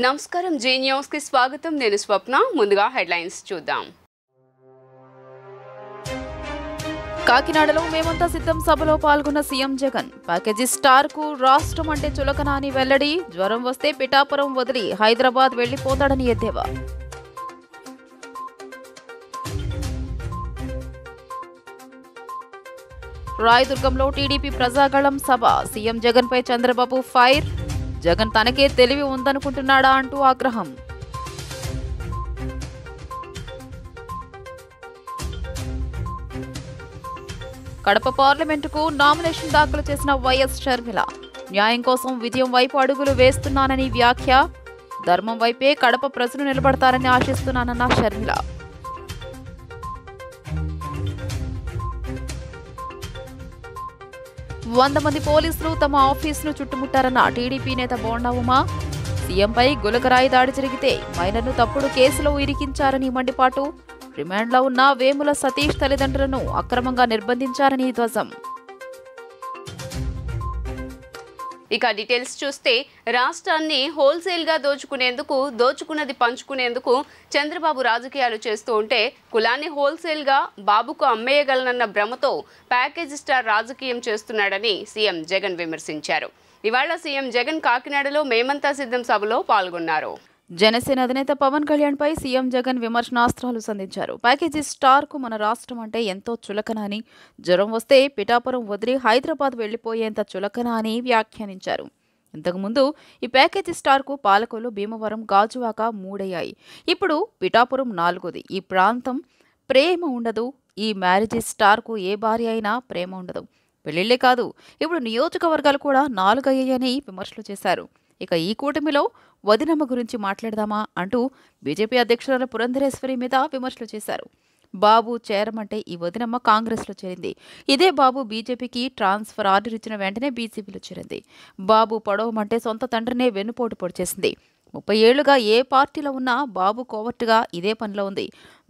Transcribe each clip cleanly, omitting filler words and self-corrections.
నమస్కారం G news కి స్వాగతం నేను స్వప్న ముందుగా హెడ్లైన్స్ చూద్దాం కాకినాడలో మేమంతా సిద్ధం సభలో పాల్గొన్న సీఎం జగన్ ప్యాకేజీ స్టార్ కు రాష్ట్రం అంటే చులకన అని వెల్లడి జ్వరం వస్తే పిఠాపురం వదిలి హైదరాబాద్ వెళ్లిపోతాడని ఎద్దేవా రాయదుర్గంలో టీడీపీ ప్రజాగళం సభ సీఎం జగన్ పై చంద్రబాబు ఫైర్ జగన్ తనకే తెలివి ఉందనుకుంటున్నాడా అంటూ ఆగ్రహం కడప పార్లమెంటుకు నామినేషన్ దాఖలు చేసిన వైఎస్ షర్మిల న్యాయం కోసం విజయం వైపు అడుగులు వేస్తున్నానని వ్యాఖ్య ధర్మం వైపే కడప ప్రజలు నిలబడతారని ఆశిస్తున్నానన్న షర్మిల వంద మంది పోలీసులు తమ ఆఫీసును చుట్టుముట్టారన్న టీడీపీ నేత బోండా ఉమా సీఎంపై గులకరాయి దాడి జరిగితే మైనర్ను తప్పుడు కేసులో ఇరికించారని మండిపాటు రిమాండ్లో ఉన్న వేముల సతీష్ తల్లిదండ్రులను అక్రమంగా నిర్బంధించారని ధ్వజం ఇక డీటెయిల్స్ చూస్తే రాష్ట్రాన్ని హోల్సేల్ గా దోచుకున్నది పంచుకునేందుకు చంద్రబాబు రాజకీయాలు చేస్తూ ఉంటే కులాన్ని హోల్సేల్ గా బాబుకు అమ్మేయగలనన్న భ్రమతో ప్యాకేజ్ స్టార్ రాజకీయం చేస్తున్నాడని సీఎం జగన్ విమర్శించారు. ఇవాళ సీఎం జగన్ కాకినాడలో మేమంతా సిద్ధం సభలో పాల్గొన్నారు. జనసేన అధినేత పవన్ కళ్యాణ్ పై సీఎం జగన్ విమర్శనాస్త్రాలు సంధించారు. ప్యాకేజీ స్టార్ కు మన రాష్ట్రం అంటే ఎంతో చులకన అని, జ్వరం వస్తే పిఠాపురం వదిలి హైదరాబాద్ వెళ్లిపోయేంత చులకన అని వ్యాఖ్యానించారు. ఇంతకుముందు ఈ ప్యాకేజీ స్టార్ కు పాలకొల్లు, భీమవరం, గాజువాక 3 అయ్యాయి. ఇప్పుడు పిఠాపురం 4ది. ఈ ప్రాంతం ప్రేమ ఉండదు. ఈ మ్యారేజీ స్టార్ కు ఏ భార్య అయినా ప్రేమ ఉండదు. పెళ్లిళ్లే కాదు, ఇప్పుడు నియోజకవర్గాలు కూడా 4 అయ్యాయని విమర్శలు చేశారు. ఇక ఈ కూటమిలో వదినమ్మ గురించి మాట్లాడదామా అంటూ బీజేపీ అధ్యక్షురాలు పురంధరేశ్వరి మీద విమర్శలు చేశారు. బాబు చేరమంటే ఈ వదినమ్మ కాంగ్రెస్లో చేరింది. ఇదే బాబు బీజేపీకి ట్రాన్స్ఫర్ ఆర్డర్ ఇచ్చిన వెంటనే బీజేపీలో చేరింది. బాబు పొడవమంటే సొంత తండ్రినే వెన్నుపోటు పొడిచేసింది. 30 ఏళ్లుగా ఏ పార్టీలో ఉన్నా బాబు కోవర్టుగా ఇదే పనిలో ఉంది.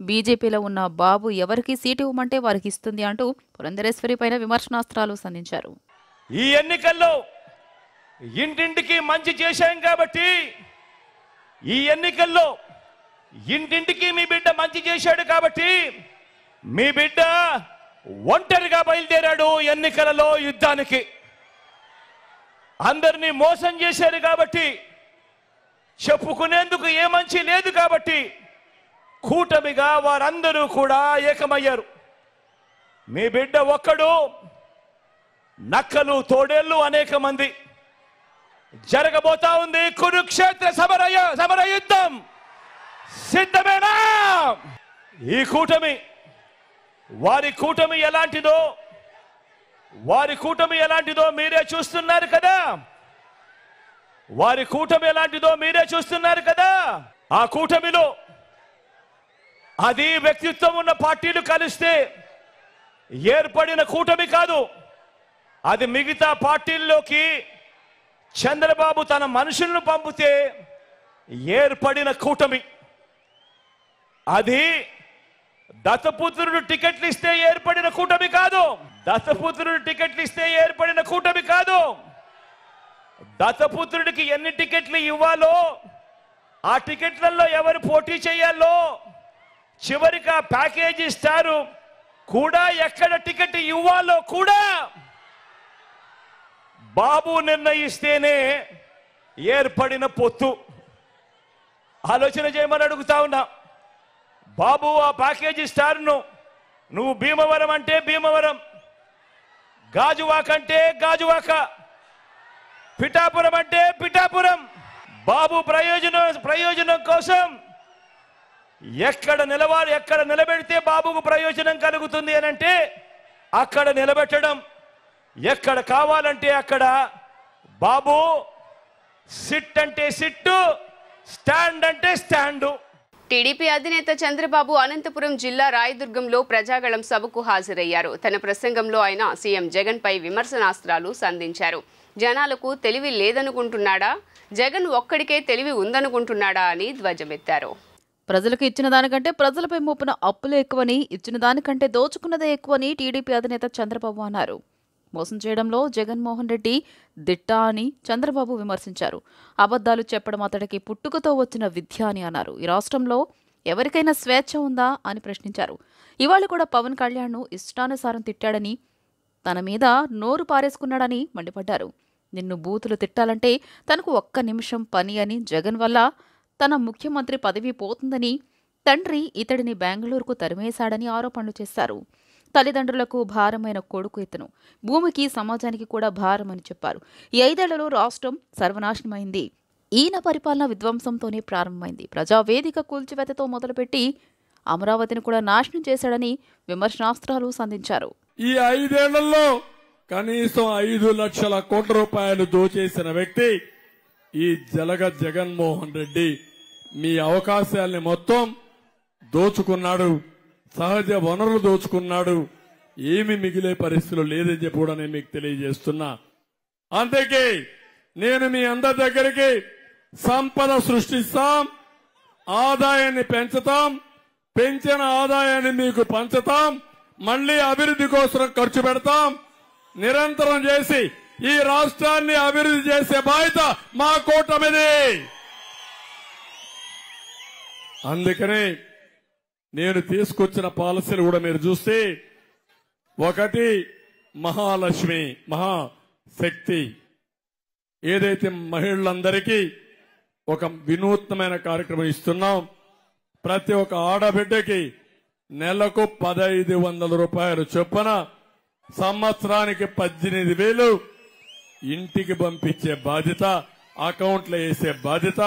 బీజేపీలో ఉన్న బాబు ఎవరికి సీటు ఇవ్వమంటే వారికి ఇస్తుంది అంటూ పురంధరేశ్వరి పైన విమర్శనాస్త్రాలు సంధించారు. ఈ ఎన్నికల్లో ఇంటింటికి మంచి చేశాం కాబట్టి ఈ ఎన్నికల్లో ఇంటింటికి మీ బిడ్డ మంచి చేశాడు కాబట్టి మీ బిడ్డ ఒంటరిగా బయలుదేరాడు ఎన్నికలలో యుద్ధానికి. అందరినీ మోసం చేశారు కాబట్టి, చెప్పుకునేందుకు ఏ మంచి లేదు కాబట్టి కూటమిగా వారందరూ కూడా ఏకమయ్యారు. మీ బిడ్డ ఒక్కడు, నక్కలు తోడేళ్లు అనేక మంది. జరగబోతా ఉంది కురుక్షేత్ర సమర యుద్ధం. సిద్ధమేనా? ఈ కూటమి వారి కూటమి ఎలాంటిదో మీరే చూస్తున్నారు కదా. ఆ కూటమిలో అది వ్యక్తిత్వం ఉన్న పార్టీలు కలిస్తే ఏర్పడిన కూటమి కాదు. అది మిగతా పార్టీల్లోకి చంద్రబాబు తన మనుషులను పంపితే ఏర్పడిన కూటమి. అది దత్తపుత్రుడు టికెట్లు ఇస్తే ఏర్పడిన కూటమి కాదు. దత్తపుత్రుడికి ఎన్ని టికెట్లు ఇవ్వాలో, ఆ టికెట్లలో ఎవరు పోటీ చేయాలో, చివరికి ఆ ప్యాకేజీ స్టారు కూడా ఎక్కడ టికెట్ ఇవ్వాలో కూడా బాబు నిర్ణయిస్తేనే ఏర్పడిన పొత్తు. ఆలోచన చేయమని అడుగుతా ఉన్నా. బాబు ఆ ప్యాకేజీ స్టార్ను నువ్వు భీమవరం అంటే భీమవరం, గాజువాక అంటే గాజువాక, పిఠాపురం అంటే పిఠాపురం. బాబు ప్రయోజనం కోసం ఎక్కడ నిలబెడితే బాబుకు ప్రయోజనం కలుగుతుంది అని అంటే అక్కడ నిలబెట్టడం, ఎక్కడ కావాలంటే అక్కడ. బాబు సిట్ అంటే సిట్టు, స్టాండ్ అంటే స్టాండు. టీడీపీ అధినేత చంద్రబాబు అనంతపురం జిల్లా రాయదుర్గంలో ప్రజాగళం సభకు హాజరయ్యారు. తన ప్రసంగంలో ఆయన సీఎం జగన్ పై విమర్శనాస్త్రాలు సంధించారు. జనాలకు తెలివి లేదనుకుంటున్నాడా, జగన్ ఒక్కడికే తెలివి ఉందనుకుంటున్నాడా అని ధ్వజమెత్తారు. ప్రజలకు ఇచ్చిన దానికంటే ప్రజలపై మోపిన అప్పులే ఎక్కువని, ఇచ్చిన దానికంటే దోచుకున్నదే ఎక్కువని టీడీపీ అధినేత చంద్రబాబు అన్నారు. మోసం చేయడంలో జగన్మోహన్ రెడ్డి దిట్ట అని చంద్రబాబు విమర్శించారు. అబద్ధాలు చెప్పడం అతడికి పుట్టుకతో వచ్చిన విద్య అని అన్నారు. ఈ రాష్ట్రంలో ఎవరికైనా స్వేచ్ఛ ఉందా అని ప్రశ్నించారు. ఇవాళ కూడా పవన్ కళ్యాణ్ను ఇష్టానుసారం తిట్టాడని, తన మీద నోరు పారేసుకున్నాడని మండిపడ్డారు. నిన్ను బూతులు తిట్టాలంటే తనకు ఒక్క నిమిషం పని అని, జగన్ వల్ల తన ముఖ్యమంత్రి పదవి పోతుందని, తండ్రి ఇతడిని బెంగళూరుకు తరిమేశాడని ఆరోపణలు చేశారు. తల్లిదండ్రులకు భారమైన కొడుకు ఇతను, భూమికి సమాజానికి కూడా భారమని చెప్పారు. ఈ 5 ఏళ్లలో రాష్ట్రం సర్వనాశనమైంది. ఈయన పరిపాలన విధ్వంసంతోనే ప్రారంభమైంది. ప్రజావేదిక కూల్చివేతతో మొదలుపెట్టి అమరావతిని కూడా నాశనం చేశాడని విమర్శనాస్త్రాలు సంధించారు. ఈ 5 ఏళ్లలో కనీసం 5 లక్షల కోట్ల రూపాయలు దోచేసిన వ్యక్తి ఈ జగన్మోహన్ రెడ్డి. మీ అవకాశాల్ని మొత్తం దోచుకున్నాడు, సహజ వనరులు దోచుకున్నాడు. ఏమి మిగిలే పరిస్థితులు లేదని చెప్పి కూడా నేను మీకు తెలియజేస్తున్నా. అందుకే నేను మీ అందరి దగ్గరికి సంపద సృష్టిస్తాం, ఆదాయాన్ని పెంచుతాం, పెంచిన ఆదాయాన్ని మీకు పంచుతాం, మళ్లీ అభివృద్ధి కోసం ఖర్చు పెడతాం, నిరంతరం చేసి ఈ రాష్ట్రాన్ని అభివృద్ధి చేసే బాధ్యత మా కూటమిది. అందుకనే నేను తీసుకొచ్చిన పాలసీలు కూడా మీరు చూస్తే, ఒకటి మహాలక్ష్మి, మహాశక్తి, ఏదైతే మహిళలందరికీ ఒక వినూత్నమైన కార్యక్రమం ఇస్తున్నాం. ప్రతి ఒక్క ఆడబిడ్డకి నెలకు 1,500 రూపాయలు చొప్పున, సంవత్సరానికి 18,000 ఇంటికి పంపించే బాధ్యత, అకౌంట్లో వేసే బాధ్యత,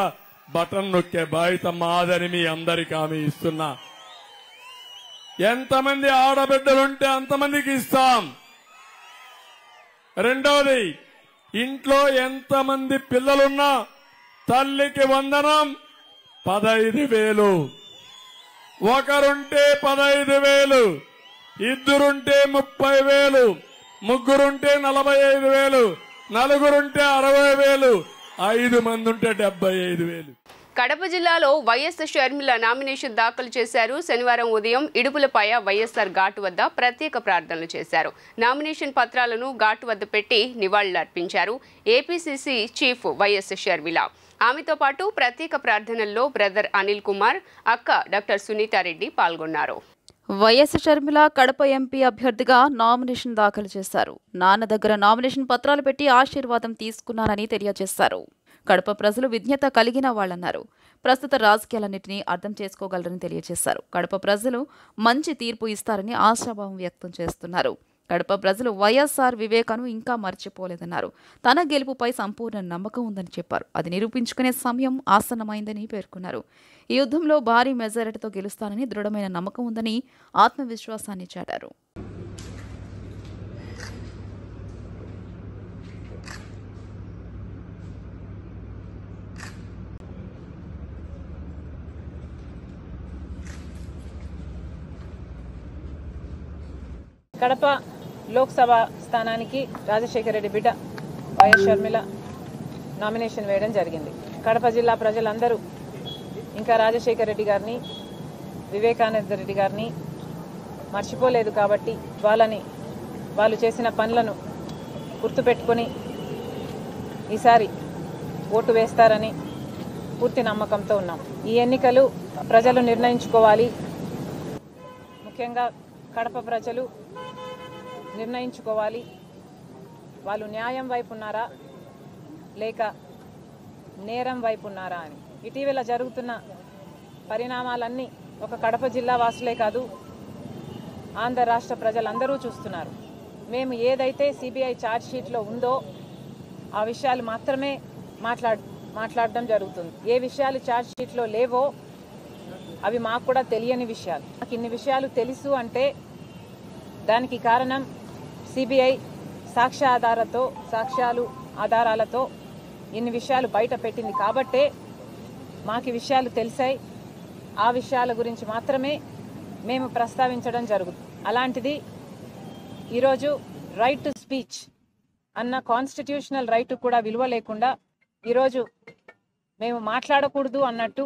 బటన్ నొక్కే బాధ్యత మాదని మీ అందరికీ హామీ ఇస్తున్నా. ఎంతమంది ఆడబిడ్డలుంటే అంతమందికి ఇస్తాం. రెండోది, ఇంట్లో ఎంతమంది పిల్లలున్నా తల్లికి వందనం 15,000. ఒకరుంటే 15,000, ఇద్దరుంటే 30,000, ముగ్గురుంటే 45,000, నలుగురుంటే 60,000, 5 మంది ఉంటే 75,000. కడప జిల్లాలో వైఎస్ షర్మిల నామినేషన్ దాఖలు చేశారు. శనివారం ఉదయం ఇడుపులపాయ వైఎస్ఆర్ ఘాటు వద్ద ప్రత్యేక ప్రార్థనలు చేశారు. నామినేషన్ పత్రాలను ఘాటు వద్ద పెట్టి నివాళులర్పించారు ఏపీసీసీ చీఫ్ వైఎస్ షర్మిల. ఆమెతో పాటు ప్రత్యేక ప్రార్థనల్లో బ్రదర్ అనిల్ కుమార్, అక్క డాక్టర్ సునీతారెడ్డి పాల్గొన్నారు. వైఎస్ షర్మిల కడప ఎంపీ అభ్యర్థిగా నామినేషన్ దాఖలు చేశారు. నాన్న దగ్గర నామినేషన్ పత్రాలు పెట్టి ఆశీర్వాదం తీసుకున్నారని తెలియజేశారు. కడప ప్రజలు విజ్ఞత కలిగిన వాళ్లన్నారు. ప్రస్తుత రాజకీయాలన్నింటినీ అర్థం చేసుకోగలరని తెలియజేశారు. కడప ప్రజలు మంచి తీర్పు ఇస్తారని ఆశాభావం వ్యక్తం చేస్తున్నారు. కడప ప్రజలు వైఎస్ఆర్ వివేకను ఇంకా మర్చిపోలేదన్నారు. తన గెలుపుపై సంపూర్ణ నమ్మకం ఉందని చెప్పారు. అది నిరూపించుకునే సమయం ఆసన్నమైందని పేర్కొన్నారు. ఈ యుద్ధంలో భారీ మెజారిటీతో గెలుస్తానని దృఢమైన నమ్మకం ఉందని ఆత్మవిశ్వాసాన్ని చాటారు. కడప లోక్సభ స్థానానికి రాజశేఖర రెడ్డి బిడ్డ వైఎస్ షర్మిల నామినేషన్ వేయడం జరిగింది. కడప జిల్లా ప్రజలందరూ ఇంకా రాజశేఖర రెడ్డి గారిని, వివేకానంద రెడ్డి గారిని మర్చిపోలేదు కాబట్టి వాళ్ళు చేసిన పనులను గుర్తుపెట్టుకొని ఈసారి ఓటు వేస్తారని పూర్తి నమ్మకంతో ఉన్నాం. ఈ ఎన్నికలు ప్రజలు నిర్ణయించుకోవాలి. ముఖ్యంగా కడప ప్రజలు నిర్ణయించుకోవాలి, వాళ్ళు న్యాయం వైపు ఉన్నారా లేక నేరం వైపు ఉన్నారా అని. ఇటీవల జరుగుతున్న పరిణామాలన్నీ ఒక కడప జిల్లా వాసులే కాదు, ఆంధ్ర రాష్ట్ర ప్రజలందరూ చూస్తున్నారు. మేము ఏదైతే సిబిఐ ఛార్జ్ షీట్లో ఉందో ఆ విషయాలు మాత్రమే మాట్లాడడం జరుగుతుంది. ఏ విషయాలు ఛార్జ్ షీట్లో లేవో అవి మాకు కూడా తెలియని విషయాలు. నాకు ఇన్ని విషయాలు తెలుసు అంటే దానికి కారణం సిబిఐ ఆధారాలతో ఇన్ని విషయాలు బయట పెట్టింది కాబట్టే మాకు విషయాలు తెలిసాయి. ఆ విషయాల గురించి మాత్రమే మేము ప్రస్తావించడం జరుగుతుంది. అలాంటిది ఈరోజు రైట్ టు స్పీచ్ అన్న కాన్స్టిట్యూషనల్ రైట్ కూడా విలువ లేకుండా ఈరోజు మేము మాట్లాడకూడదు అన్నట్టు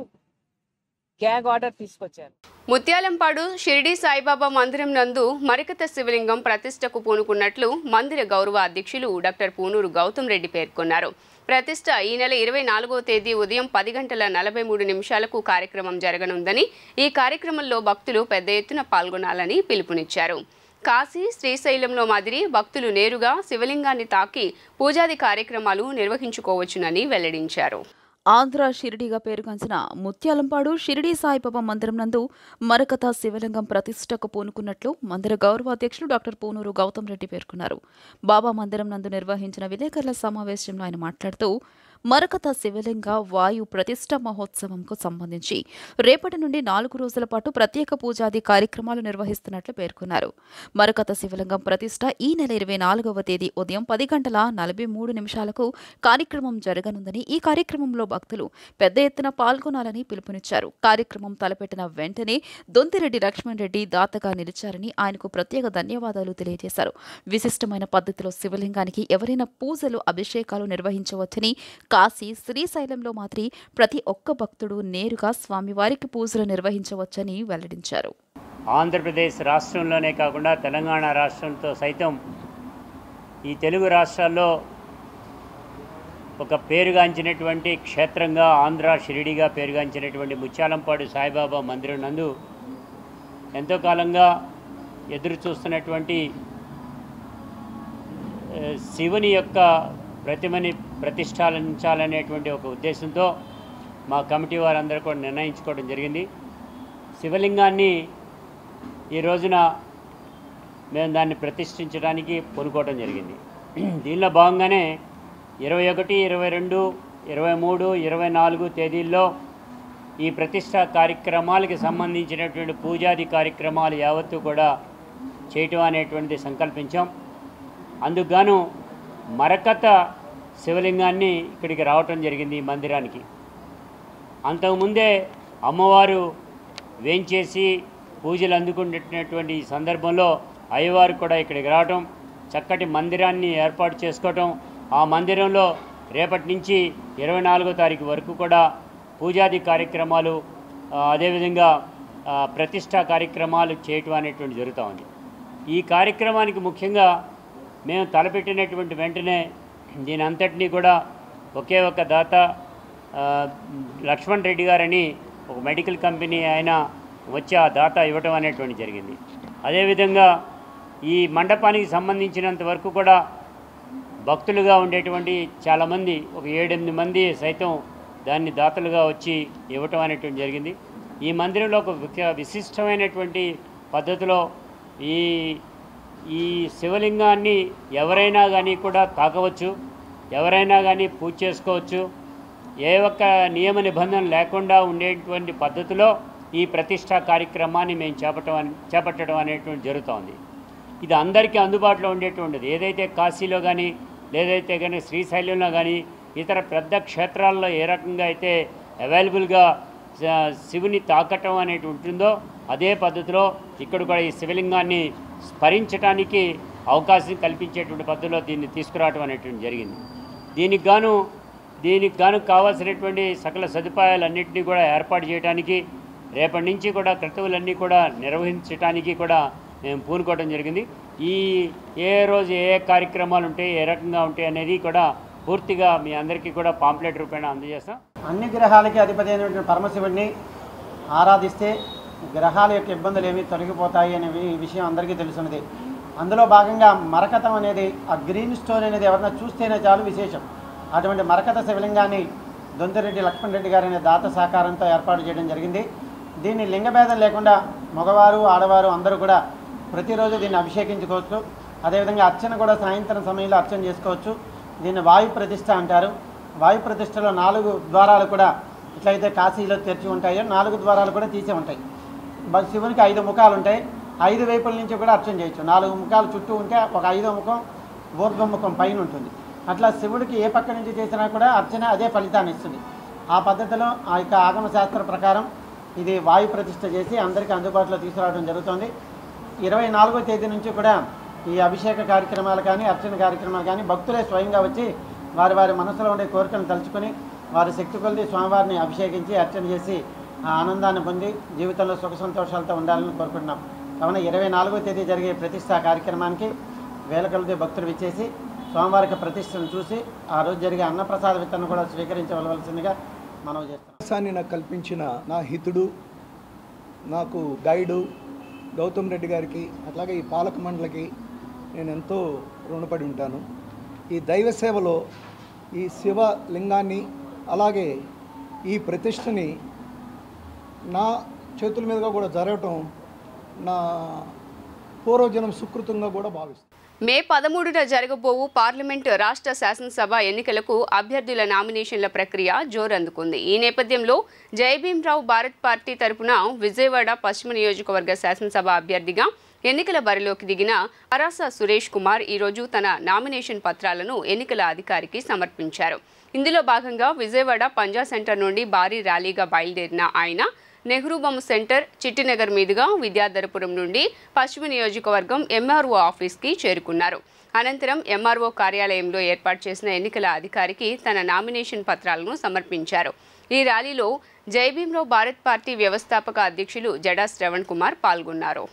గ్యాగ్ ఆర్డర్ తీసుకొచ్చారు. ముత్యాలంపాడు షిరిడి సాయిబాబా మందిరం నందు మరకత శివలింగం ప్రతిష్టకు పూనుకున్నట్లు మందిర గౌరవ అధ్యక్షులు డాక్టర్ పూనూరు గౌతమ్ రెడ్డి పేర్కొన్నారు. ప్రతిష్ట ఈ నెల 24వ తేదీ ఉదయం 10:43 కార్యక్రమం జరగనుందని, ఈ కార్యక్రమంలో భక్తులు పెద్ద ఎత్తున పాల్గొనాలని పిలుపునిచ్చారు. కాశీ, శ్రీశైలంలో మాదిరి భక్తులు నేరుగా శివలింగాన్ని తాకి పూజాది కార్యక్రమాలు నిర్వహించుకోవచ్చునని వెల్లడించారు. ఆంధ్ర షిరిడిగా పేరుగాంచిన ముత్యాలంపాడు షిరిడి సాయిబాబా మందిరం నందు మరకత శివలింగం ప్రతిష్టకు పూనుకున్నట్లు మందిర గౌరవ అధ్యక్షులు డాక్టర్ పూనూరు గౌతమ్ రెడ్డి పేర్కొన్నారు. బాబా మందిరం నందు నిర్వహించిన విలేకరుల సమావేశంలో ఆయన మాట్లాడుతూ మరకత శివలింగ వాయు ప్రతిష్ట మహోత్సవంకు సంబంధించి రేపటి నుండి 4 రోజుల పాటు ప్రత్యేక పూజాది కార్యక్రమాలు నిర్వహిస్తున్నట్లు పేర్కొన్నారు. మరకత శివలింగం ప్రతిష్ట ఈ నెల 24వ తేదీ ఉదయం 10:43 కార్యక్రమం జరగనుందని, ఈ కార్యక్రమంలో భక్తులు పెద్ద ఎత్తున పాల్గొనాలని పిలుపునిచ్చారు. కార్యక్రమం తలపెట్టిన వెంటనే దొంతిరెడ్డి లక్ష్మణ్ రెడ్డి దాతగా నిలిచారని ఆయనకు ప్రత్యేక ధన్యవాదాలు తెలియజేశారు. విశిష్టమైన పద్ధతిలో శివలింగానికి ఎవరైనా పూజలు, అభిషేకాలు నిర్వహించవచ్చని, కాశీ, శ్రీశైలంలో మాత్రం ప్రతి ఒక్క భక్తుడు నేరుగా స్వామివారికి పూజలు నిర్వహించవచ్చని వెల్లడించారు. ఆంధ్రప్రదేశ్ రాష్ట్రంలోనే కాకుండా తెలంగాణ రాష్ట్రంతో సైతం ఈ తెలుగు రాష్ట్రాల్లో ఒక పేరుగాంచినటువంటి క్షేత్రంగా ఆంధ్ర షిరిడిగా పేరుగాంచినటువంటి ముత్యాలంపాడు సాయిబాబా మందిరం నందు ఎంతో కాలంగా ఎదురు చూస్తున్నటువంటి శివుని యొక్క ప్రతిమని ప్రతిష్ఠించాలనేటువంటి ఒక ఉద్దేశంతో మా కమిటీ వారందరూ కూడా నిర్ణయించుకోవడం జరిగింది. శివలింగాన్ని ఈ రోజున మేము దాన్ని ప్రతిష్ఠించడానికి పూనుకోవడం జరిగింది. దీనిలో భాగంగానే 21, 22, 23, 24 తేదీల్లో ఈ ప్రతిష్ఠా కార్యక్రమాలకి సంబంధించినటువంటి పూజాది కార్యక్రమాలు యావత్తు కూడా చేయటం అనేటువంటిది సంకల్పించాం. అందుకు గాను మరకత శివలింగాన్ని ఇక్కడికి రావటం జరిగింది ఈ మందిరానికి. అంతకుముందే అమ్మవారు వేంచేసి పూజలు అందుకునేటటువంటి ఈ సందర్భంలో అయ్యవారు కూడా ఇక్కడికి రావటం, చక్కటి మందిరాన్ని ఏర్పాటు చేసుకోవటం, ఆ మందిరంలో రేపటి నుంచి 24వ తారీఖు వరకు కూడా పూజాది కార్యక్రమాలు, అదేవిధంగా ప్రతిష్టా కార్యక్రమాలు చేయటం అనేటువంటి జరుగుతూ ఉంది. ఈ కార్యక్రమానికి ముఖ్యంగా మేము తలపెట్టినటువంటి వెంటనే దీని అంతటినీ కూడా ఒకే ఒక దాత లక్ష్మణ్ రెడ్డి గారని ఒక మెడికల్ కంపెనీ ఆయన వచ్చి ఆ దాత ఇవ్వటం అనేటువంటి జరిగింది. అదేవిధంగా ఈ మండపానికి సంబంధించినంత వరకు కూడా భక్తులుగా ఉండేటువంటి చాలామంది, ఒక 7-8 మంది సైతం దాన్ని దాతలుగా వచ్చి ఇవ్వటం అనేటువంటి జరిగింది. ఈ మందిరంలో ఒక విశిష్టమైనటువంటి పద్ధతిలో ఈ శివలింగాన్ని ఎవరైనా కానీ కూడా తాకవచ్చు, ఎవరైనా కానీ పూజ చేసుకోవచ్చు. ఏ ఒక్క నియమ నిబంధన లేకుండా ఉండేటువంటి పద్ధతిలో ఈ ప్రతిష్టా కార్యక్రమాన్ని మేము చేపట్టడం అనేటువంటి జరుగుతోంది. ఇది అందరికీ అందుబాటులో ఉండేటువంటిది. ఏదైతే కాశీలో కానీ, లేదైతే కానీ శ్రీశైలంలో కానీ, ఇతర పెద్ద క్షేత్రాల్లో ఏ రకంగా అయితే అవైలబుల్గా శివుని తాకటం అనేటి ఉంటుందో అదే పద్ధతిలో ఇక్కడ కూడా ఈ శివలింగాన్ని స్మరించడానికి అవకాశం కల్పించేటువంటి పద్ధతిలో దీన్ని తీసుకురావడం అనేటువంటి జరిగింది. దీనికి గాను కావాల్సినటువంటి సకల సదుపాయాలన్నింటినీ కూడా ఏర్పాటు చేయడానికి, రేపటి నుంచి కూడా క్రతువులన్నీ కూడా నిర్వహించడానికి కూడా మేము పూనుకోవడం జరిగింది. ఏ రోజు ఏ కార్యక్రమాలు ఉంటాయి, ఏ రకంగా ఉంటాయి అనేది కూడా పూర్తిగా మీ అందరికీ కూడా పాంప్లెట్ రూపేణ అందజేస్తాం. అన్ని గ్రహాలకి అధిపతి అయినటువంటి పరమశివుడిని ఆరాధిస్తే గ్రహాల యొక్క ఇబ్బందులు ఏమి తొలగిపోతాయి అనే విషయం అందరికీ తెలుసున్నది. అందులో భాగంగా మరకతం అనేది, ఆ గ్రీన్ స్టోన్ అనేది ఎవరైనా చూస్తేనే చాలు విశేషం. అటువంటి మరకత శివలింగాన్ని దొంతిరెడ్డి లక్ష్మణ్ రెడ్డి గారి అనే దాత సహకారంతో ఏర్పాటు చేయడం జరిగింది. దీన్ని లింగభేదం లేకుండా మగవారు, ఆడవారు అందరూ కూడా ప్రతిరోజు దీన్ని అభిషేకించుకోవచ్చు. అదేవిధంగా అర్చన కూడా సాయంత్రం సమయంలో అర్చన చేసుకోవచ్చు. దీన్ని వాయు ప్రతిష్ఠ అంటారు. వాయు ప్రతిష్టలో 4 ద్వారాలు కూడా ఎట్లయితే కాశీలో తెరిచి ఉంటాయో 4 ద్వారాలు కూడా తీసే ఉంటాయి. శివునికి 5 ముఖాలు ఉంటాయి. 5 వైపుల నుంచి కూడా అర్చన చేయొచ్చు. 4 ముఖాలు చుట్టూ ఉంటే ఒక 5వ ముఖం ఊర్ధ్వముఖం పైన ఉంటుంది. అట్లా శివుడికి ఏ పక్క నుంచి చేసినా కూడా అర్చన అదే ఫలితాన్ని ఇస్తుంది. ఆ పద్ధతిలో ఆ యొక్క ఆగమ శాస్త్ర ప్రకారం ఇది వాయు ప్రతిష్ఠ చేసి అందరికీ అందుబాటులో తీసుకురావడం జరుగుతుంది. 24వ తేదీ నుంచి కూడా ఈ అభిషేక కార్యక్రమాలు కానీ, అర్చన కార్యక్రమాలు కానీ భక్తులే స్వయంగా వచ్చి వారి మనసులో ఉండే కోరికలను తలుచుకొని వారి శక్తి కొలిది స్వామివారిని అభిషేకించి అర్చన చేసి ఆ ఆనందాన్ని పొంది జీవితంలో సుఖ సంతోషాలతో ఉండాలని కోరుకుంటున్నాం. కావున 24వ తేదీ జరిగే ప్రతిష్ఠా కార్యక్రమానికి వేల కొలది భక్తులు విచ్చేసి స్వామివారికి ప్రతిష్టను చూసి ఆ రోజు జరిగే అన్నప్రసాద విత్తనం కూడా స్వీకరించవలసిందిగా మనవి చేస్తున్నాం. అవకాశాన్ని నాకు కల్పించిన నా హితుడు, నాకు గైడు గౌతమ్ రెడ్డి గారికి, అట్లాగే ఈ పాలక మండలికి నేను ఎంతో రుణపడి ఉంటాను. ఈ దైవ సేవలో ఈ శివలింగాన్ని అలాగే ఈ ప్రతిష్టని నా చేతుల మీదుగా కూడా జరగటం నా పూర్వజనం సుకృతంగా కూడా భావిస్తాను. మే 13న జరగబోవు పార్లమెంటు రాష్ట్ర శాసనసభ ఎన్నికలకు అభ్యర్థుల నామినేషన్ల ప్రక్రియ జోరందుకుంది. ఈ నేపథ్యంలో జయభీంరావు భారత్ పార్టీ తరపున విజయవాడ పశ్చిమ నియోజకవర్గ శాసనసభ అభ్యర్థిగా ఎన్నికల బరిలోకి దిగిన అరాస సురేష్ కుమార్ ఈరోజు తన నామినేషన్ పత్రాలను ఎన్నికల అధికారికి సమర్పించారు. ఇందులో భాగంగా విజయవాడ పంజా సెంటర్ నుండి భారీ ర్యాలీగా బయలుదేరిన ఆయన నెహ్రూ బొమ్మ సెంటర్, చిట్టినగర్ మీదుగా విద్యాధరపురం నుండి పశ్చిమ నియోజకవర్గం ఎంఆర్ఓ ఆఫీస్కి చేరుకున్నారు. అనంతరం ఎంఆర్ఓ కార్యాలయంలో ఏర్పాటు చేసిన ఎన్నికల అధికారికి తన నామినేషన్ పత్రాలను సమర్పించారు. ఈ ర్యాలీలో జయభీంరావు భారత్ పార్టీ వ్యవస్థాపక అధ్యక్షులు జడా శ్రవణ్ కుమార్ పాల్గొన్నారు.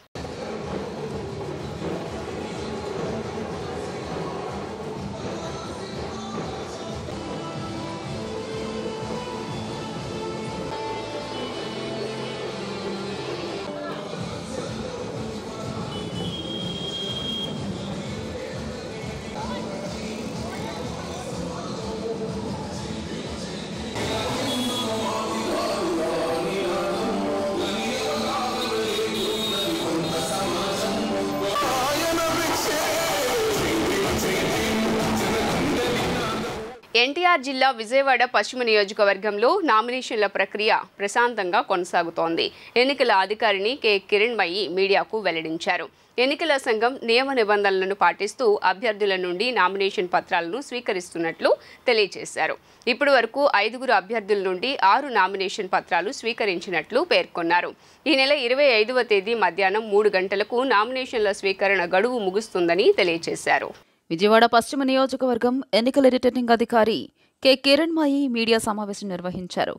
ఎన్టీఆర్ జిల్లా విజయవాడ పశ్చిమ నియోజకవర్గంలో నామినేషన్ల ప్రక్రియ ప్రశాంతంగా కొనసాగుతోంది. ఎన్నికల అధికారిని కె కిరణ్మయి మీడియాకు వెల్లడించారు. ఎన్నికల సంఘం నియమ నిబంధనలను పాటిస్తూ అభ్యర్థుల నుండి నామినేషన్ పత్రాలను స్వీకరిస్తున్నట్లు తెలియజేశారు. ఇప్పటి వరకు 5 అభ్యర్థుల నుండి 6 నామినేషన్ పత్రాలు స్వీకరించినట్లు పేర్కొన్నారు. ఈ నెల 25వ తేదీ మధ్యాహ్నం 3 గంటలకు నామినేషన్ల స్వీకరణ గడువు ముగుస్తుందని తెలియజేశారు. విజయవాడ పశ్చిమ నియోజకవర్గం ఎన్నికల రిటర్నింగ్ అధికారి కె కిరణ్మయి మీడియా సమావేశం నిర్వహించారు.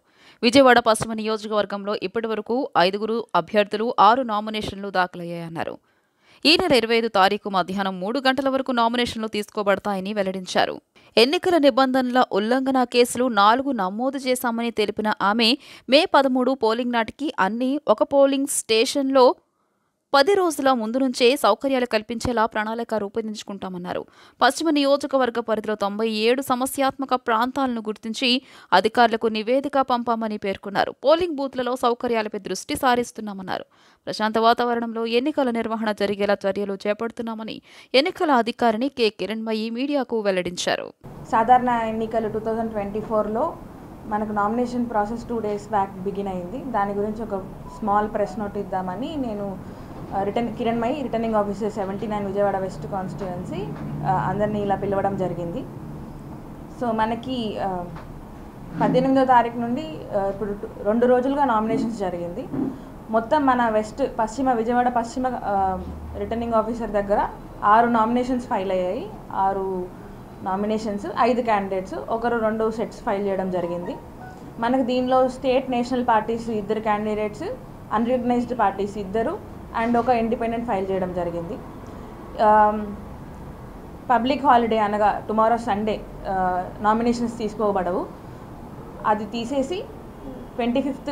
విజయవాడ పశ్చిమ నియోజకవర్గంలో ఇప్పటి వరకు 5 అభ్యర్థులు 6 నామినేషన్లు దాఖలయ్యాయన్నారు. ఈ నెల 25 తారీఖు మధ్యాహ్నం 3 గంటల వరకు నామినేషన్లు తీసుకోబడతాయని వెల్లడించారు. ఎన్నికల నిబంధనల ఉల్లంఘన కేసులు 4 నమోదు చేశామని తెలిపిన ఆమె మే 13 పోలింగ్ నాటికి అన్ని ఒక పోలింగ్ స్టేషన్లో 10 రోజుల ముందు నుంచే సౌకర్యాలు కల్పించేలా ప్రణాళిక రూపొందించుకుంటామన్నారు. పశ్చిమ నియోజకవర్గ పరిధిలో 97 సమస్యాత్మక ప్రాంతాలను గుర్తించి అధికారులకు నివేదిక పంపామని పేర్కొన్నారు. పోలింగ్ బూత్లలో సౌకర్యాలపై దృష్టి సారిస్తున్నామన్నారు. ప్రశాంత వాతావరణంలో ఎన్నికల నిర్వహణ జరిగేలా చర్యలు చేపడుతున్నామని ఎన్నికల అధికారిని కె కిరణ్మయి మీడియాకు వెల్లడించారు. సాధారణ ఎన్నికలు 2024లో మనకు nomination process 2 days back begin అయింది. దాని గురించి ఒక స్మాల్ ప్రెస్ నోట్ ఇద్దామని నేను Kiranmayi returning officer 79 Vijayawada west constituency అందరినీ ఇలా పిలవడం జరిగింది. సో మనకి 18వ తారీఖు నుండి ఇప్పుడు 2 రోజులుగా నామినేషన్స్ జరిగింది. మొత్తం మన విజయవాడ పశ్చిమ రిటర్నింగ్ ఆఫీసర్ దగ్గర 6 నామినేషన్స్ ఫైల్ అయ్యాయి. 6 నామినేషన్స్, 5 క్యాండిడేట్స్, 1-2 సెట్స్ ఫైల్ చేయడం జరిగింది. మనకు దీనిలో state national parties 2 candidates, unrecognised parties 2 and ఒక ఇండిపెండెంట్ ఫైల్ చేయడం జరిగింది. పబ్లిక్ హాలిడే అనగా టుమారో సండే నామినేషన్స్ తీసుకోబడవు. అది తీసేసి 25th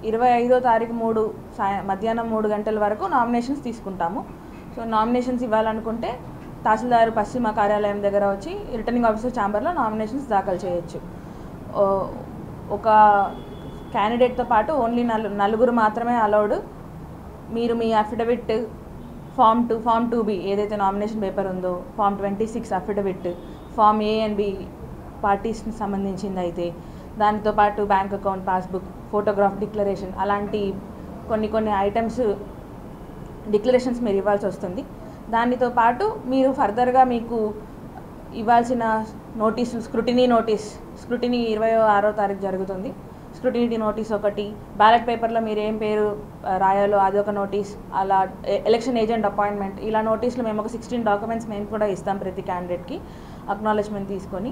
25వ తారీఖు మధ్యాహ్నం 3 గంటల వరకు నామినేషన్స్ తీసుకుంటాము. సో నామినేషన్స్ ఇవ్వాలనుకుంటే తహసీల్దార్ పశ్చిమ కార్యాలయం దగ్గర వచ్చి రిటర్నింగ్ ఆఫీసర్ ఛాంబర్లో నామినేషన్స్ దాఖలు చేయొచ్చు. ఒక క్యాండిడేట్తో పాటు ఓన్లీ 4 మాత్రమే అలౌడ్. మీరు మీ అఫిడవిట్ ఫామ్ 2B ఏదైతే నామినేషన్ పేపర్ ఉందో, form 26 affidavit, form A and B పార్టీస్కి సంబంధించింది అయితే, దానితో పాటు bank account passbook, photograph declaration, అలాంటి కొన్ని ఐటమ్స్ డిక్లరేషన్స్ మీరు ఇవ్వాల్సి వస్తుంది. దానితో పాటు మీరు ఫర్దర్గా మీకు ఇవ్వాల్సిన నోటీసు, స్క్రూటినీ 26వ తారీఖు జరుగుతుంది. స్క్రూటినీ నోటీస్ ఒకటి, బ్యాలెట్ పేపర్లో మీరు ఏం పేరు రాయాలో అదొక నోటీస్, అలా ఎలక్షన్ ఏజెంట్ అపాయింట్మెంట్, ఇలా నోటీసులు మేము ఒక 16 డాక్యుమెంట్స్ మేము కూడా ఇస్తాం ప్రతి క్యాండిడేట్కి అక్నాలెడ్జ్మెంట్ తీసుకొని.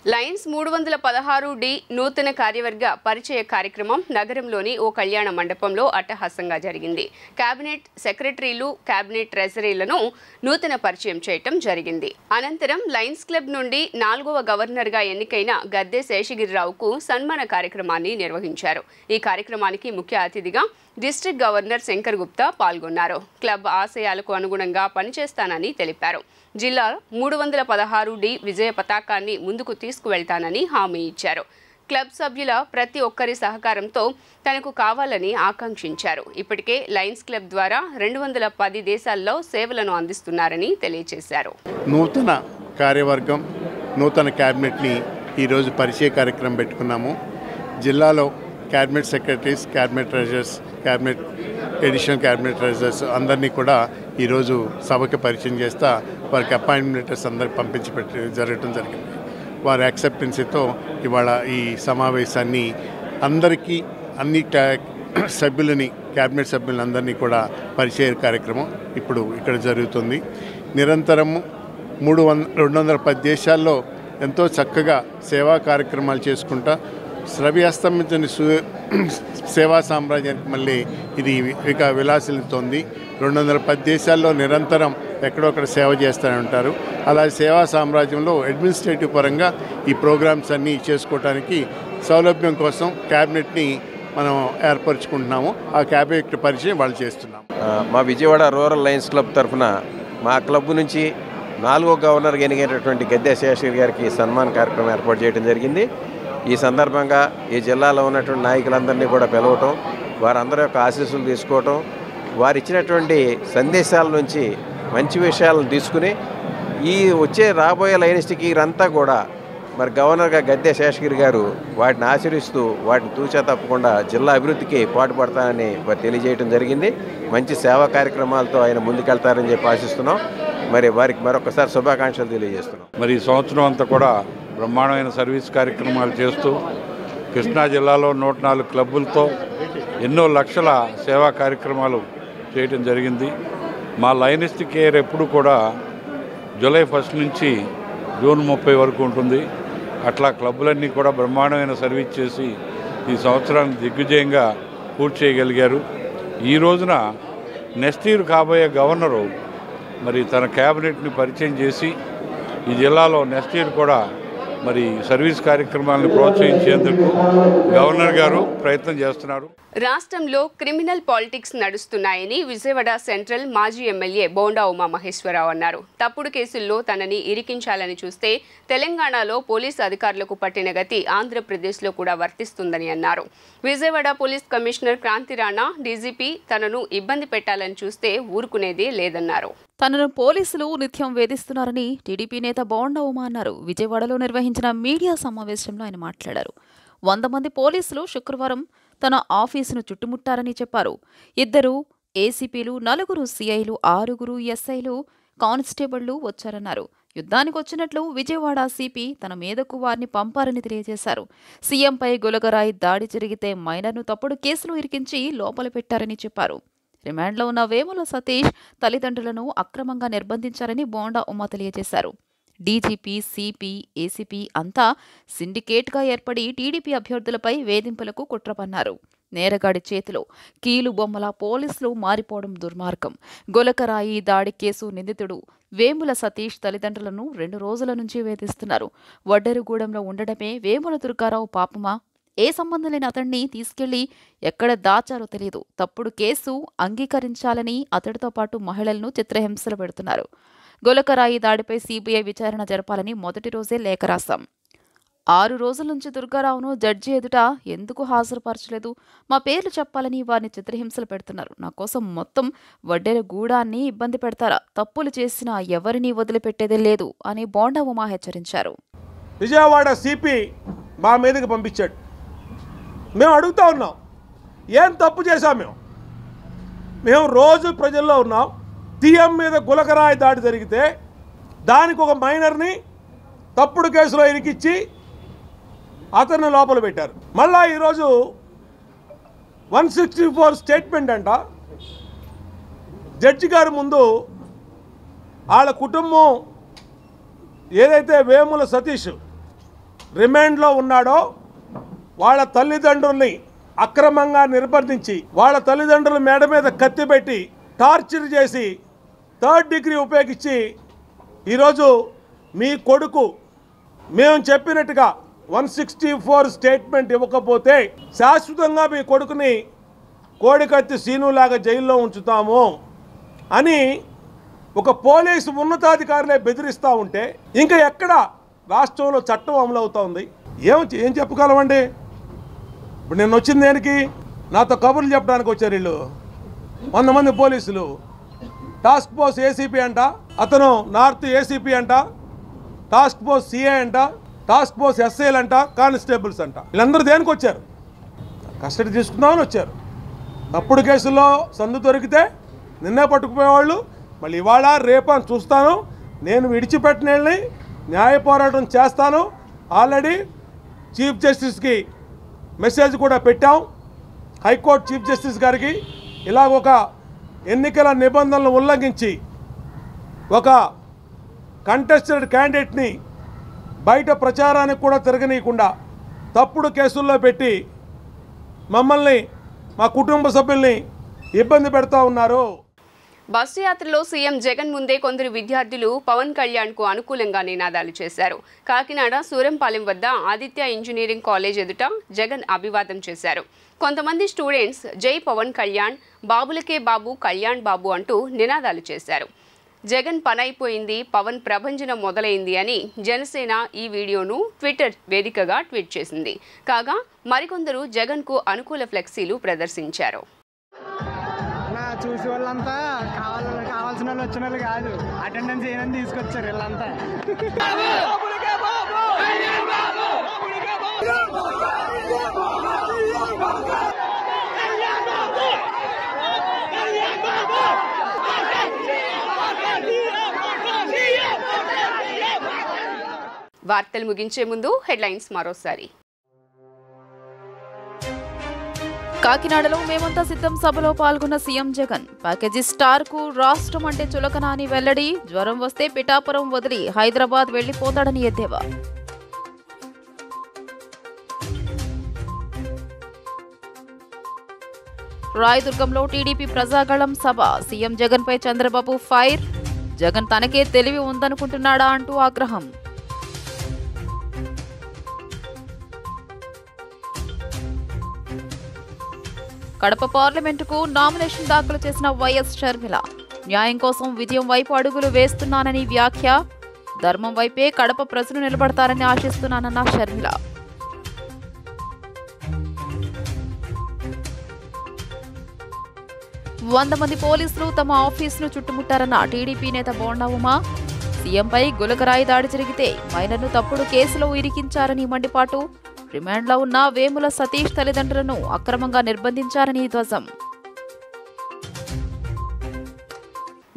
లయన్స్ 316D నూతన కార్యవర్గ పరిచయ కార్యక్రమం నగరంలోని ఓ కళ్యాణ మండపంలో అట్టహాసంగా జరిగింది. కేబినెట్ సెక్రటరీలు, కేబినెట్ ట్రెజరీలను నూతన పరిచయం చేయటం జరిగింది. అనంతరం లయన్స్ క్లబ్ నుండి 4వ గవర్నర్గా ఎన్నికైన గద్దె శేషగిరిరావుకు సన్మాన కార్యక్రమాన్ని నిర్వహించారు. ఈ కార్యక్రమానికి ముఖ్య అతిథిగా డిస్ట్రిక్ట్ గవర్నర్ శంకర్ గుప్తా పాల్గొన్నారు. క్లబ్ ఆశయాలకు అనుగుణంగా పనిచేస్తానని తెలిపారు. జిల్లా 316D విజయ పతాకాన్ని ముందుకు తీసుకువెళ్తానని హామీ ఇచ్చారు. క్లబ్ సభ్యుల ప్రతి ఒక్కరి సహకారంతో తనకు కావాలని ఆకాంక్షించారు. ఇప్పటికే లయన్స్ క్లబ్ ద్వారా 210 దేశాల్లో సేవలను అందిస్తున్నారని తెలియజేశారు. నూతన కార్యవర్గం, నూతన క్యాబినెట్ని ఈరోజు పరిచయ కార్యక్రమం పెట్టుకున్నాము. జిల్లాలో cabinet secretaries, cabinet treasurers, cabinet additional cabinet treasurers అందరినీ కూడా ఈరోజు సభకి పరిచయం చేస్తా వారికి అపాయింట్మెంట్ లెటర్స్ అందరికి పంపించి జరగడం జరిగింది. వారి యాక్సెప్టెన్సీతో ఇవాళ ఈ సమావేశాన్ని అందరికీ అన్ని సభ్యులని, క్యాబినెట్ సభ్యులందరినీ కూడా పరిచయ కార్యక్రమం ఇప్పుడు ఇక్కడ జరుగుతుంది. నిరంతరము 210 దేశాల్లో ఎంతో చక్కగా సేవా కార్యక్రమాలు చేసుకుంటా శ్రవ్యాస్తమించని సేవా సామ్రాజ్యానికి మళ్ళీ ఇది ఇక విలాసిల్లుతోంది. 210 దేశాల్లో నిరంతరం ఎక్కడొక్కడ సేవ చేస్తూనే ఉంటారు. అలా సేవా సామ్రాజ్యంలో అడ్మినిస్ట్రేటివ్ పరంగా ఈ ప్రోగ్రామ్స్ అన్నీ చేసుకోవడానికి సౌలభ్యం కోసం క్యాబినెట్ని మనం ఏర్పరచుకుంటున్నాము. ఆ క్యాబినెట్ పరిచయం వాళ్ళు చేస్తున్నాం. మా విజయవాడ రూరల్ లయన్స్ క్లబ్ తరఫున మా క్లబ్ నుంచి 4వ గవర్నర్గా ఎన్నికైనటువంటి గద్దె శేషగిరి గారికి సన్మాన కార్యక్రమం ఏర్పాటు చేయడం జరిగింది. ఈ సందర్భంగా ఈ జిల్లాలో ఉన్నటువంటి నాయకులందరినీ కూడా పిలవటం, వారందరి యొక్క ఆశీస్సులు తీసుకోవటం, వారు ఇచ్చినటువంటి సందేశాల నుంచి మంచి విషయాలను తీసుకుని ఈ వచ్చే రాబోయే లయనిస్ట్కి వీరంతా కూడా మరి గవర్నర్గా గద్దె శేషగిరి గారు వాటిని ఆచరిస్తూ వాటిని తూచా తప్పకుండా జిల్లా అభివృద్ధికి పాటుపడతానని వారు తెలియజేయడం జరిగింది. మంచి సేవా కార్యక్రమాలతో ఆయన ముందుకెళ్తారని చెప్పి ఆశిస్తున్నాం. మరి వారికి మరొకసారి శుభాకాంక్షలు తెలియజేస్తున్నాం. మరి ఈ సంవత్సరం అంతా కూడా బ్రహ్మాండమైన సర్వీస్ కార్యక్రమాలు చేస్తూ కృష్ణా జిల్లాలో 104 క్లబ్బులతో ఎన్నో లక్షల సేవా కార్యక్రమాలు చేయడం జరిగింది. మా లయనిస్ట్ కేర్ ఎప్పుడు కూడా జూలై 1 నుంచి జూన్ 30 వరకు ఉంటుంది. అట్లా క్లబ్బులన్నీ కూడా బ్రహ్మాండమైన సర్వీస్ చేసి ఈ సంవత్సరాన్ని దిగ్విజయంగా పూర్తి చేయగలిగారు. ఈ రోజున నెక్స్ట్ ఇయర్ కాబోయే గవర్నరు మరి తన క్యాబినెట్ని పరిచయం చేసి ఈ జిల్లాలో నెక్స్ట్ ఇయర్ కూడా మరి సర్వీస్ కార్యక్రమాలను ప్రోత్సహించేందుకు గవర్నర్ గారు ప్రయత్నం చేస్తున్నారు. రాష్ట్రంలో క్రిమినల్ పాలిటిక్స్ నడుస్తున్నాయని విజయవాడ సెంట్రల్ మాజీ ఎమ్మెల్యే బోండా ఉమామహేశ్వరరావు అన్నారు. తప్పుడు కేసుల్లో తనని ఇరికించాలని చూస్తే తెలంగాణలో పోలీసు అధికారులకు పట్టిన గతి ఆంధ్రప్రదేశ్లో కూడా వర్తిస్తుందని అన్నారు. Vijayawada police commissioner Kranthi Rana, DGP తనను ఇబ్బంది పెట్టాలని చూస్తే ఊరుకునేదే లేదన్నారు. తనను పోలీసులు నిత్యం వేధిస్తున్నారని టీడీపీ నేత బోండా ఉమా అన్నారు. విజయవాడలో నిర్వహించిన మీడియా సమావేశంలో ఆయన మాట్లాడారు. 100 మంది పోలీసులు శుక్రవారం తన ఆఫీసును చుట్టుముట్టారని చెప్పారు. 2 ఏసీపీలు, 4 సీఐలు, 6 ఎస్ఐలు, కానిస్టేబుళ్లు వచ్చారన్నారు. యుద్ధానికి వచ్చినట్లు విజయవాడ సిపి తన మీదకు వారిని పంపారని తెలియజేశారు. సీఎంపై గులకరాయి దాడి జరిగితే మైనర్ను తప్పుడు కేసులు ఇరికించి లోపల పెట్టారని చెప్పారు. రిమాండ్లో ఉన్న వేముల సతీష్ తల్లిదండ్రులను అక్రమంగా నిర్బంధించారని బోండా ఉమా తెలియజేశారు. డీజీపీ, సిపి, ఏసీపీ అంతా సిండికేట్గా ఏర్పడి టీడీపీ అభ్యర్థులపై వేధింపులకు కుట్రపన్నారు. నేరగాడి చేతిలో కీలు బొమ్మల పోలీసులు మారిపోవడం దుర్మార్గం. గొలకరాయి దాడి కేసు నిందితుడు వేముల సతీష్ తల్లిదండ్రులను 2 రోజుల నుంచి వేధిస్తున్నారు. వడ్డెరుగూడెంలో ఉండడమే వేముల దుర్గారావు పాపమా? ఏ సంబంధం లేని అతన్ని తీసుకెళ్లి ఎక్కడ దాచారో తెలియదు. తప్పుడు కేసు అంగీకరించాలని అతడితో పాటు మహిళలను చిత్రహింసలు పెడుతున్నారు. గొలకరాయి దాడిపై సీబీఐ విచారణ జరపాలని మొదటి రోజే లేఖ రాశాం. 6 రోజుల నుంచి దుర్గారావును జడ్జి ఎదుట ఎందుకు హాజరుపరచలేదు? మా పేర్లు చెప్పాలని వారిని చిత్రహింసలు పెడుతున్నారు. నా కోసం మొత్తం వడ్డెరగూడాన్ని ఇబ్బంది పెడతారా? తప్పులు చేసినా ఎవరినీ వదిలిపెట్టేదే లేదు అని బోండా ఉమా హెచ్చరించారు. విజయవాడ సిపి మా మీదకి పంపించాడు. మేము అడుగుతా ఉన్నాం, ఏం తప్పు చేశాం? మేము రోజు ప్రజల్లో ఉన్నాం. సీఎం మీద గులకరాయి దాడి జరిగితే దానికి ఒక మైనర్ని తప్పుడు కేసులో ఇరికిచ్చి అతన్ని లోపల పెట్టారు. మళ్ళా ఈరోజు 164 స్టేట్మెంట్ అంట. జడ్జి గారి ముందు వాళ్ళ కుటుంబం ఏదైతే వేముల సతీష్ రిమాండ్లో ఉన్నాడో వాళ్ళ తల్లిదండ్రుల్ని అక్రమంగా నిర్బంధించి వాళ్ళ తల్లిదండ్రుల మేడ మీద కత్తి పెట్టి టార్చర్ చేసి 3rd డిగ్రీ ఉపయోగించి ఈరోజు మీ కొడుకు మేము చెప్పినట్టుగా 164 స్టేట్మెంట్ ఇవ్వకపోతే శాశ్వతంగా మీ కొడుకుని కోడికత్తి సీనులాగా జైల్లో ఉంచుతాము అని ఒక పోలీసు ఉన్నతాధికారులే బెదిరిస్తూ ఉంటే ఇంకా ఎక్కడ రాష్ట్రంలో చట్టం అమలు అవుతుంది? ఏం చెప్పగలమండి? ఇప్పుడు నేను వచ్చింది దేనికి? నాతో కబుర్లు చెప్పడానికి వచ్చారు వీళ్ళు 100 మంది పోలీసులు. టాస్క్ ఫోర్స్ ఏసీపీ అంట, అతను నార్త్ ఏసీపీ అంట, టాస్క్ ఫోర్స్ సిఏ అంట, టాస్క్ ఫోర్స్ ఎస్ఐలు అంట, కానిస్టేబుల్స్ అంట. వీళ్ళందరూ దేనికి వచ్చారు? కస్టడీ తీసుకుందామని వచ్చారు. తప్పుడు కేసుల్లో సందు దొరికితే నిన్నే పట్టుకుపోయేవాళ్ళు మళ్ళీ ఇవాళ రేపని చూస్తాను. నేను విడిచిపెట్టిన వాళ్ళని న్యాయ పోరాటం చేస్తాను. ఆల్రెడీ చీఫ్ జస్టిస్కి మెసేజ్ కూడా పెట్టాం. హైకోర్టు చీఫ్ జస్టిస్ గారికి ఇలాగ ఒక ఎన్నికల నిబంధనలు ఉల్లంఘించి ఒక కంటెస్టెడ్ క్యాండిడేట్ని బయట ప్రచారానికి కూడా తిరగనీయకుండా తప్పుడు కేసుల్లో పెట్టి మమ్మల్ని మా కుటుంబ సభ్యుల్ని ఇబ్బంది పెడతా ఉన్నారు. బస్సు యాత్రలో సీఎం జగన్ ముందే కొందరు విద్యార్థులు పవన్ కళ్యాణ్కు అనుకూలంగా నినాదాలు చేశారు. కాకినాడ సూరంపాలెం వద్ద ఆదిత్య ఇంజనీరింగ్ కాలేజ్ ఎదుట జగన్ అభివాదం చేశారు. కొంతమంది స్టూడెంట్స్ జై పవన్ కళ్యాణ్, బాబులకే బాబు, కళ్యాణ్ బాబు అంటూ నినాదాలు చేశారు. జగన్ పనైపోయింది, పవన్ ప్రభంజనం మొదలైంది అని జనసేన ఈ వీడియోను ట్విట్టర్ వేదికగా ట్వీట్ చేసింది. కాగా మరికొందరు జగన్కు అనుకూల ఫ్లెక్సీలు ప్రదర్శించారు. చూసి వాళ్ళంతా కావాల్సిన వాళ్ళు వచ్చిన వాళ్ళు కాదు, అటెండెన్స్ ఏమని తీసుకొచ్చారు వీళ్ళంతా. వార్తలు ముగించే ముందు హెడ్లైన్స్ మరోసారి. కాకినాడలో మేమంతా సిద్ధం సభలో పాల్గొన్న సీఎం జగన్. ప్యాకేజీ స్టార్ కు రాష్ట్రం అంటే చులకన అని వెల్లడి. జ్వరం వస్తే పిఠాపురం వదిలి హైదరాబాద్ వెళ్లిపోతాడని ఎద్దేవా. రాయదుర్గంలో టీడీపీ ప్రజాగళం సభ. సీఎం జగన్ పై చంద్రబాబు ఫైర్. జగన్ తనకే తెలివి ఉందనుకుంటున్నాడా అంటూ ఆగ్రహం. కడప పార్లమెంటుకు నామినేషన్ దాఖలు చేసిన వైఎస్ షర్మిల. న్యాయం కోసం విజయం వైపు అడుగులు వేస్తున్నానని వ్యాఖ్య. ధర్మం వైపే కడప ప్రజలు నిలబడతారని ఆశిస్తున్నానన్న షర్మిల. వంద మంది పోలీసులు తమ ఆఫీసును చుట్టుముట్టారన్న టీడీపీ నేత బోండా ఉమా. సీఎంపై గులకరాయి దాడి జరిగితే మైనర్ను తప్పుడు కేసులో ఇరికించారని మండిపాటు. రిమాండ్లో ఉన్న వేముల సతీష్ తల్లిదండ్రులను అక్రమంగా నిర్బంధించారని ధ్వజం.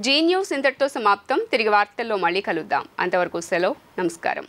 జీ న్యూస్ ఇంతటితో సమాప్తం. తిరిగి వార్తల్లో మళ్ళీ కలుద్దాం. అంతవరకు సెలవు. నమస్కారం.